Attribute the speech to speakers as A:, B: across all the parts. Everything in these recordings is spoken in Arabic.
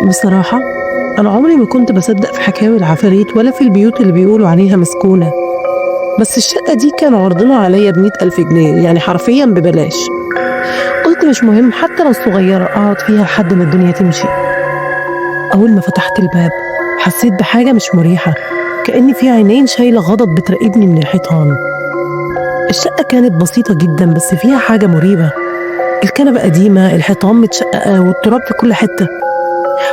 A: بصراحة أنا عمري ما كنت بصدق في حكاوي العفاريت ولا في البيوت اللي بيقولوا عليها مسكونة. بس الشقة دي كان عرضنا عليا ب100,000 جنيه، يعني حرفيا ببلاش. قلت مش مهم حتى لو صغيرة أقعد فيها لحد ما الدنيا تمشي. أول ما فتحت الباب حسيت بحاجة مش مريحة، كأن في عينين شايلة غضب بتراقبني من الحيطان. الشقة كانت بسيطة جدا بس فيها حاجة مريبة. الكنبة قديمة، الحيطان متشققة، والتراب في كل حتة.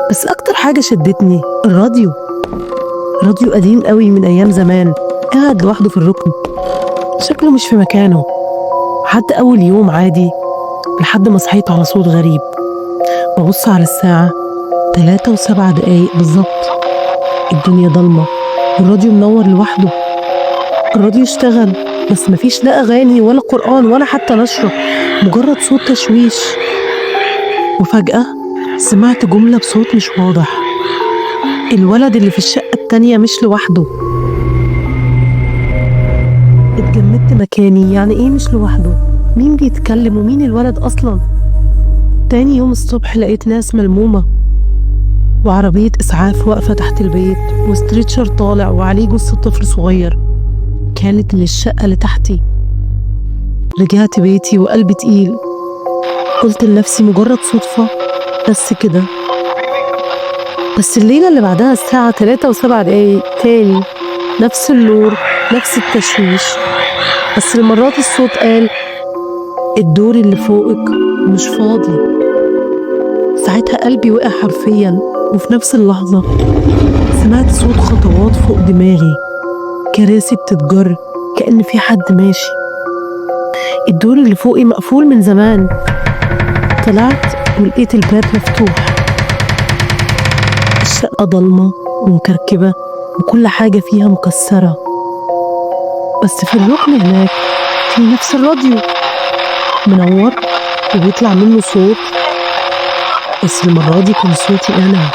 A: بس أكتر حاجة شدتني الراديو. راديو قديم قوي من أيام زمان، قاعد لوحده في الركن، شكله مش في مكانه. حتى أول يوم عادي لحد ما صحيت على صوت غريب. ببص على الساعة 3:07 بالظبط. الدنيا ضلمة والراديو منور لوحده. الراديو اشتغل بس مفيش لا أغاني ولا قرآن ولا حتى نشرة، مجرد صوت تشويش. وفجأة سمعت جملة بصوت مش واضح: الولد اللي في الشقة التانية مش لوحده. اتجمدت مكاني، يعني ايه مش لوحده؟ مين بيتكلم ومين الولد أصلا؟ تاني يوم الصبح لقيت ناس ملمومة وعربية إسعاف واقفة تحت البيت وستريتشر طالع وعليه جثة طفل صغير، كانت للشقة اللي تحتي. رجعت بيتي وقلبي تقيل. قلت لنفسي مجرد صدفة بس كده. بس الليلة اللي بعدها الساعة 3:07 تاني، نفس النور، نفس التشويش، بس المرة دي الصوت قال: الدور اللي فوقك مش فاضي. ساعتها قلبي وقع حرفيا، وفي نفس اللحظة سمعت صوت خطوات فوق دماغي، كراسي بتتجر كأن في حد ماشي. الدور اللي فوقي مقفول من زمان. طلعت ولقيت الباب مفتوح. الشقة ضلمة ومكركبة وكل حاجة فيها مكسرة، بس في الركن هناك في نفس الراديو منور وبيطلع منه صوت، بس المرة دي كان صوتي أنا،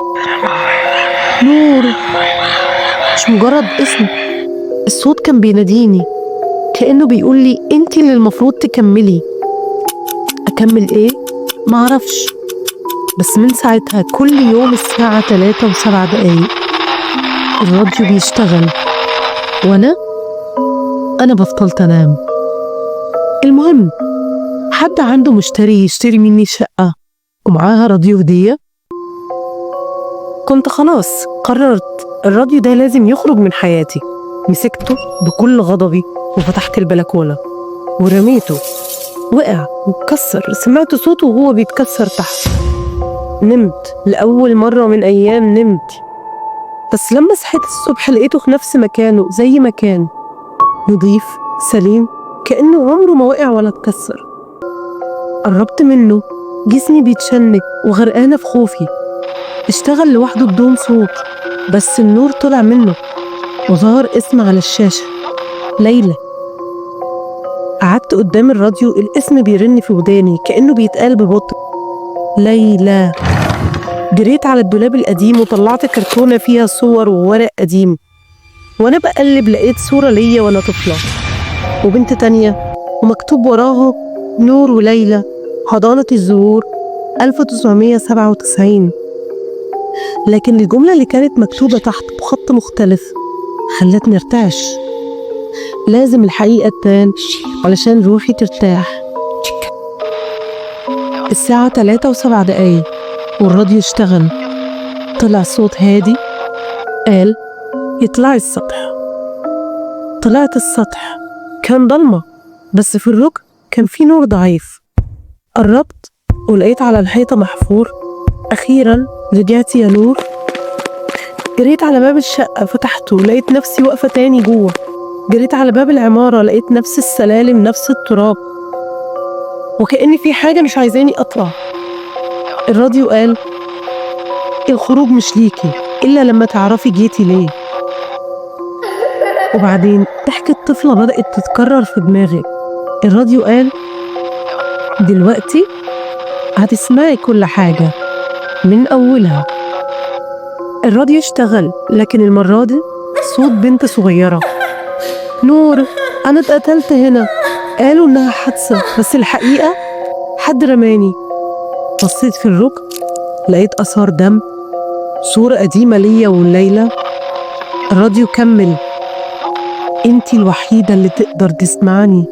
A: نور، مش مجرد اسم. الصوت كان بيناديني كأنه بيقول لي انتي اللي المفروض تكملي. أكمل ايه؟ معرفش. بس من ساعتها كل يوم الساعة 3:07 الراديو بيشتغل وأنا بطلت أنام. المهم، حد عنده مشتري يشتري مني شقة ومعاها راديو هدية. كنت خلاص قررت الراديو ده لازم يخرج من حياتي. مسكته بكل غضبي وفتحت البلكونة ورميته. وقع واتكسر، سمعت صوته وهو بيتكسر تحت. نمت لأول مرة من أيام نمت، بس لما صحيت الصبح لقيته في نفس مكانه زي ما كان، نضيف سليم كأنه عمره ما وقع ولا اتكسر. قربت منه، جسمي بيتشنج وغرقانة في خوفي. اشتغل لوحده بدون صوت، بس النور طلع منه وظهر اسم على الشاشة: ليلى. قعدت قدام الراديو، الاسم بيرن في وداني كأنه بيتقال ببطء: ليلى. جريت على الدولاب القديم وطلعت كرتونة فيها صور وورق قديم، وانا بقلب لقيت صورة ليا وانا طفلة وبنت تانية، ومكتوب وراها: نور وليلى، حضانة الزهور، 1997. لكن الجملة اللي كانت مكتوبة تحت بخط مختلف خلتني ارتعش. لازم الحقيقة تبان علشان روحي ترتاح. الساعة 3:07 والراديو اشتغل. طلع صوت هادي قال: يطلعي السطح. طلعت السطح، كان ضلمة بس في الركن كان في نور ضعيف. قربت ولقيت على الحيطة محفور: أخيرا رجعت يا نور. جريت على باب الشقة فتحته، لقيت نفسي واقفة تاني جوه. جريت على باب العمارة، لقيت نفس السلالم، نفس التراب، وكأن في حاجة مش عايزاني أطلع. الراديو قال: الخروج مش ليكي إلا لما تعرفي جيتي ليه. وبعدين ضحكة طفلة بدأت تتكرر في دماغي. الراديو قال: دلوقتي هتسمعي كل حاجة من أولها. الراديو اشتغل، لكن المرة دي صوت بنت صغيرة: نور، أنا اتقتلت هنا، قالوا إنها حادثة بس الحقيقة حد رماني. بصيت في الركن لقيت آثار دم صورة قديمة ليا وليلى. الراديو كمل: انتي الوحيدة اللي تقدر تسمعني.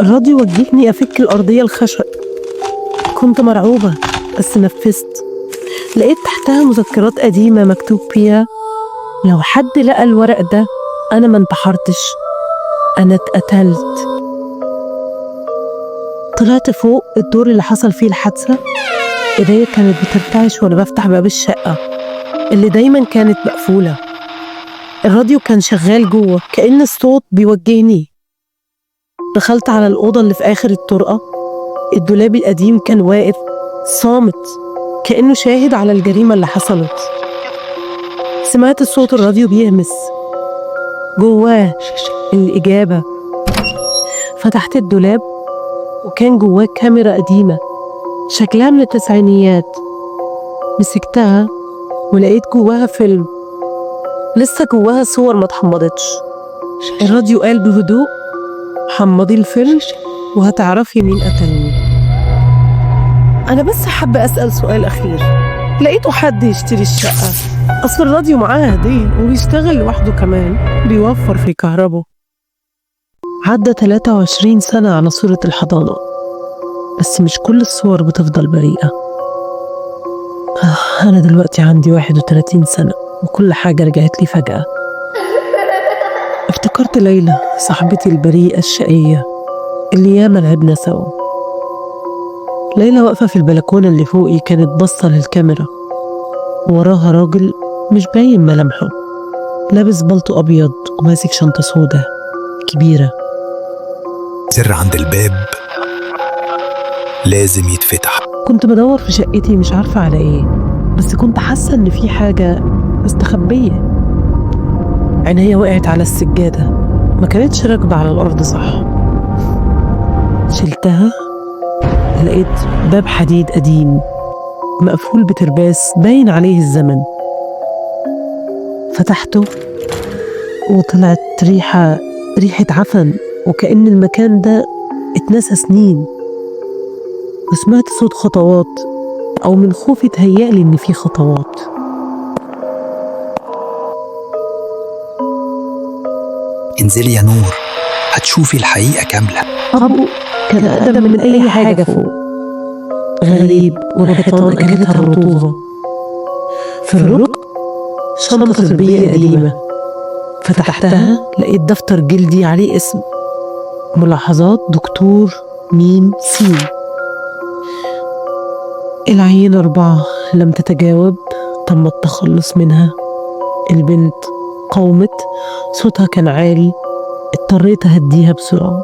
A: الراديو وجهني أفك الأرضية الخشب. كنت مرعوبة بس نفذت. لقيت تحتها مذكرات قديمة مكتوب فيها: لو حد لقى الورق ده أنا ما انتحرتش، أنا اتقتلت. طلعت فوق الدور اللي حصل فيه الحادثة. ايديا كانت بترتعش وأنا بفتح باب الشقة اللي دايما كانت مقفولة. الراديو كان شغال جوه كأن الصوت بيوجهني. دخلت على الأوضة اللي في آخر الطرقة. الدولاب القديم كان واقف صامت كأنه شاهد على الجريمة اللي حصلت. سمعت صوت الراديو بيهمس جواه الإجابة. فتحت الدولاب وكان جواه كاميرا قديمة شكلها من التسعينيات. مسكتها ولقيت جواها فيلم، لسه جواها صور ما اتحمضتش. الراديو قال بهدوء: حمضي الفيلم وهتعرفي مين قتلني. أنا بس حابة أسأل سؤال أخير: لقيتوا حد يشتري الشقة؟ أصل الراديو معاه هدية وبيشتغل لوحده كمان، بيوفر في كهربه. عدى 23 سنة على صورة الحضانة، بس مش كل الصور بتفضل بريئة. أنا دلوقتي عندي 31 سنة وكل حاجة رجعت لي فجأة. افتكرت ليلى صاحبتي البريئة الشقية اللي ياما لعبنا سوا. ليلى واقفة في البلكونة اللي فوقي، كانت باصة للكاميرا. وراها راجل مش باين ملامحه، لابس بلطو أبيض وماسك شنطة سودة كبيرة.
B: زر عند الباب لازم يتفتح.
A: كنت بدور في شقتي مش عارفة على ايه، بس كنت حاسة ان في حاجة مستخبية. عينيا وقعت على السجادة، ما كانتش راكبة على الأرض صح. شلتها، لقيت باب حديد قديم مقفول بترباس باين عليه الزمن. فتحته وطلعت ريحة عفن، وكأن المكان ده اتنسى سنين. وسمعت صوت خطوات، أو من خوفي تهيألي إن في خطوات.
B: انزلي يا نور، هتشوفي الحقيقة كاملة.
A: أبو كان أقدم من أي حاجة فوق، غريب، والحيطان أكلتها الرطوبة. في الركن شنطة طبية قديمة. فتحتها لقيت دفتر جلدي عليه اسم: ملاحظات دكتور ميم سين. العينة 4 لم تتجاوب، تم التخلص منها. البنت قاومت، صوتها كان عالي، اضطريت أهديها بسرعة.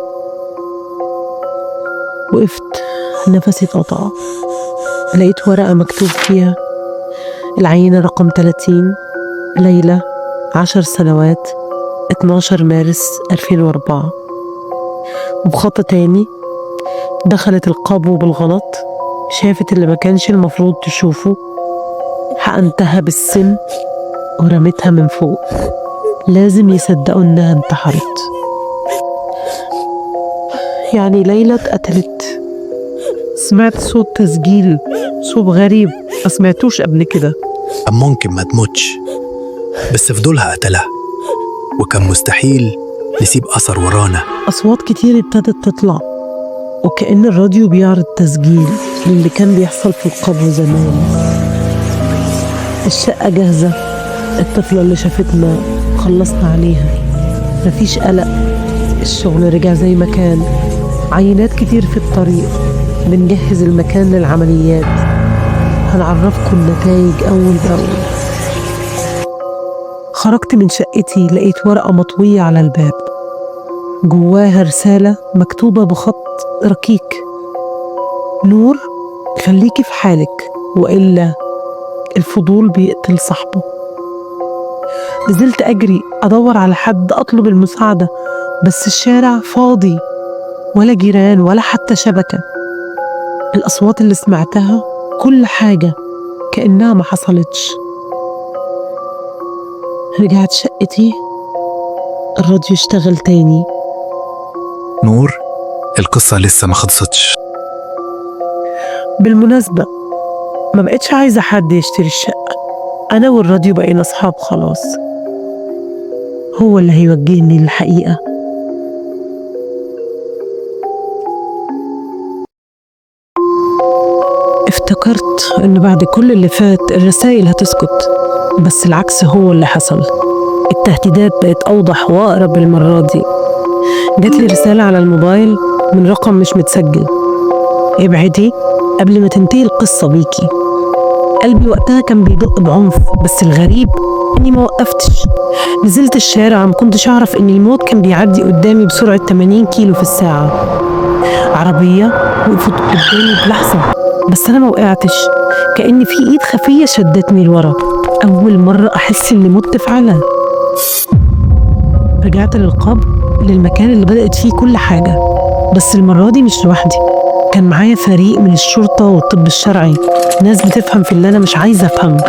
A: وقفت، نفسي اتقطع. لقيت ورقة مكتوب فيها: العينة رقم 30، ليلى، 10 سنوات، 12 مارس 2004. وبخط تاني: دخلت القبو بالغلط، شافت اللي ما كانش المفروض تشوفه، حقنتها بالسم ورميتها من فوق. لازم يصدقوا إنها انتحرت. يعني ليلى اتقتلت. سمعت صوت تسجيل، صوت غريب ما سمعتوش قبل كده.
B: ممكن ما تموتش، بس فضولها قتلها، وكان مستحيل نسيب أثر ورانا.
A: أصوات كتير ابتدت تطلع، وكأن الراديو بيعرض تسجيل للي كان بيحصل في القبو زمان. الشقة جاهزة، الطفلة اللي شافتنا خلصنا عليها، مفيش قلق، الشغل رجع زي ما كان. عينات كتير في الطريق، بنجهز المكان للعمليات، هنعرفكم النتائج أول بأول. خرجت من شقتي، لقيت ورقة مطوية على الباب، جواها رسالة مكتوبة بخط ركيك: نور، خليكي في حالك، وإلا الفضول بيقتل صاحبه. نزلت أجري أدور على حد أطلب المساعدة، بس الشارع فاضي، ولا جيران ولا حتى شبكة. الأصوات اللي سمعتها كل حاجة كأنها ما حصلتش. رجعت شقتي، الراديو اشتغل تاني.
B: نور، القصة لسه ما خلصتش.
A: بالمناسبة، ما بقتش عايزة حد يشتري الشقة، أنا والراديو بقينا أصحاب خلاص، هو اللي هيوجهني للحقيقة. افتكرت إن بعد كل اللي فات الرسائل هتسكت، بس العكس هو اللي حصل. التهديدات بقت أوضح وأقرب المرة دي. جاتلي رسالة على الموبايل من رقم مش متسجل: ابعدي قبل ما تنتهي القصة بيكي. قلبي وقتها كان بيدق بعنف، بس الغريب إني ما وقفتش. نزلت الشارع، ما كنتش أعرف إن الموت كان بيعدي قدامي بسرعة 80 كيلو في الساعة. عربية وقفت قدامي بلحظة، بس أنا ما وقعتش، كأن في إيد خفية شدتني لورا. أول مرة أحس إني مت فعلا. رجعت للقبر، للمكان اللي بدأت فيه كل حاجة، بس المرة دي مش لوحدي، كان معايا فريق من الشرطة والطب الشرعي، ناس بتفهم في اللي أنا مش عايزة أفهمه.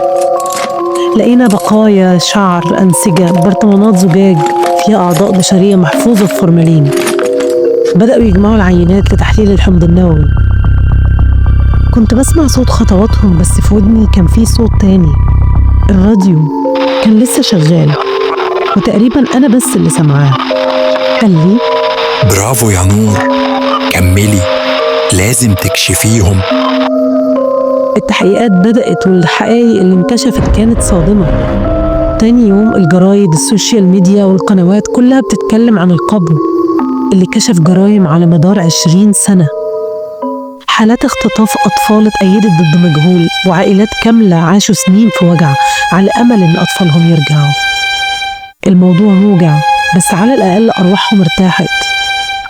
A: لقينا بقايا شعر، أنسجة، برطمانات زجاج فيها أعضاء بشرية محفوظة في فورمالين. بدأوا يجمعوا العينات لتحليل الحمض النووي. كنت بسمع صوت خطواتهم، بس في ودني كان في صوت تاني. الراديو كان لسه شغال، وتقريبا أنا بس اللي سمعاه. قال لي:
C: برافو يا نور، كملي، لازم تكشفيهم.
A: التحقيقات بدأت، والحقائق اللي انكشفت كانت صادمة. تاني يوم الجرايد، السوشيال ميديا والقنوات كلها بتتكلم عن القبر اللي كشف جرائم على مدار 20 سنة. حالات اختطاف أطفال اتأيدت ضد مجهول، وعائلات كاملة عاشوا سنين في وجع على أمل إن أطفالهم يرجعوا. الموضوع موجع، بس على الأقل أرواحهم ارتاحت.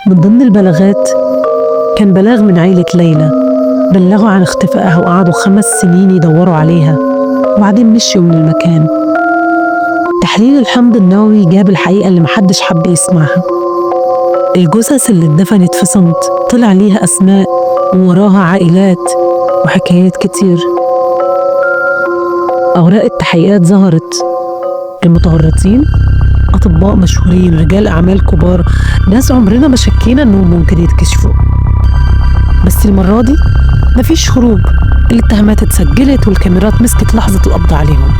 A: من ضمن البلاغات كان بلاغ من عائلة ليلى، بلغوا عن اختفائها وقعدوا 5 سنين يدوروا عليها، وبعدين مشيوا من المكان. تحليل الحمض النووي جاب الحقيقة اللي محدش حب يسمعها. الجثث اللي اتدفنت في صمت طلع ليها أسماء ووراها عائلات وحكايات كتير. أوراق التحقيقات ظهرت. المتورطين أطباء مشهورين، رجال أعمال كبار، ناس عمرنا ما شكينا إنهم ممكن يتكشفوا. بس المرة دي مفيش هروب، الاتهامات اتسجلت والكاميرات مسكت لحظة القبض عليهم.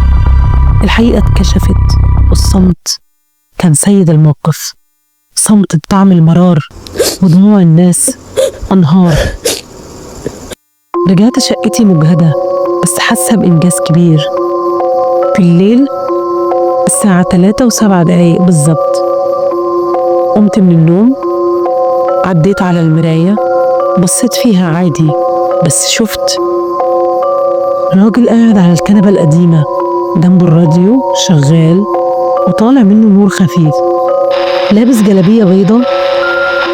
A: الحقيقة اتكشفت، والصمت كان سيد الموقف. صمت بطعم المرار، ودموع الناس أنهار. رجعت شقتي مجهدة، بس حاسة بإنجاز كبير. في الليل الساعة 3:07 بالظبط قمت من النوم، عديت على المراية، بصيت فيها عادي، بس شفت راجل قاعد على الكنبة القديمة، جنبه الراديو شغال وطالع منه نور خفيف، لابس جلابية بيضة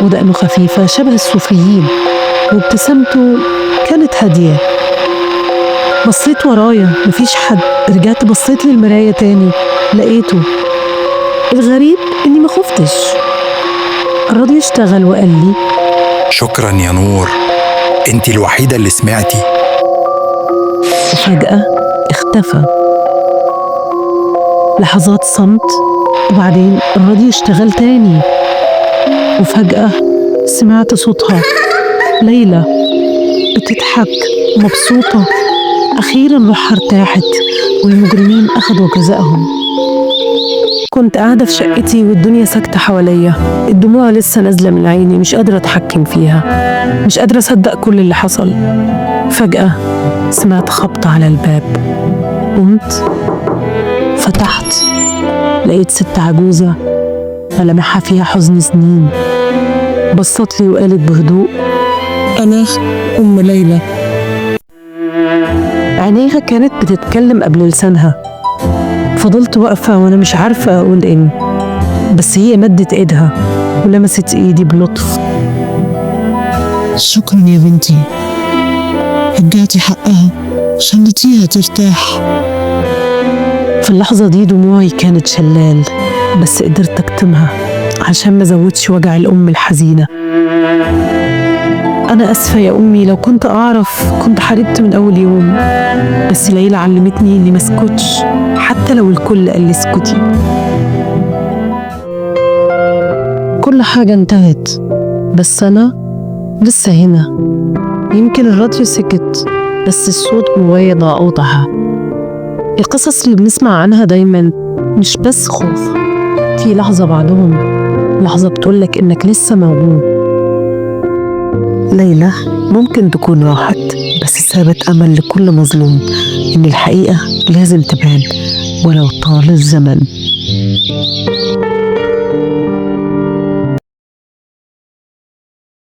A: ودقنه خفيفة شبه الصوفيين، وابتسامته كانت هادية. بصيت ورايا مفيش حد، رجعت بصيت للمراية تاني، لقيته. الغريب إني ما خفتش. الراديو اشتغل وقال لي:
C: شكرا يا نور، انتي الوحيدة اللي سمعتي.
A: وفجأة اختفى. لحظات صمت، وبعدين الراديو اشتغل تاني، وفجأة سمعت صوتها، ليلى بتضحك مبسوطة. أخيرا روحها ارتاحت، والمجرمين أخذوا جزائهم. كنت قاعدة في شقتي والدنيا ساكتة حواليا، الدموع لسه نازلة من عيني، مش قادرة أتحكم فيها، مش قادرة أصدق كل اللي حصل. فجأة سمعت خبط على الباب، قمت فتحت، لقيت ست عجوزة ملامحها فيها حزن سنين. بصت لي وقالت بهدوء: أنا أم ليلى. عينيها كانت بتتكلم قبل لسانها. فضلت واقفة وأنا مش عارفة أقول إيه، بس هي مدت إيدها ولمست إيدي بلطف.
D: شكرا يا بنتي، رجعتي حقها، خليتيها ترتاح.
A: في اللحظة دي دموعي كانت شلال، بس قدرت أكتمها عشان ما زودش وجع الأم الحزينة. أنا أسفة يا أمي، لو كنت أعرف كنت حاربت من أول يوم، بس ليلى علمتني إني مسكتش حتى لو الكل قال لي اسكتي. كل حاجة انتهت، بس أنا لسه هنا. يمكن الراديو سكت، بس الصوت جوايا ده أوضح. القصص اللي بنسمع عنها دايما مش بس خوف، في لحظة بعدهم لحظة بتقولك إنك لسه موجود.
D: ليلى ممكن تكون راحت، بس سابت أمل لكل مظلوم إن الحقيقة لازم تبان ولو طال الزمن.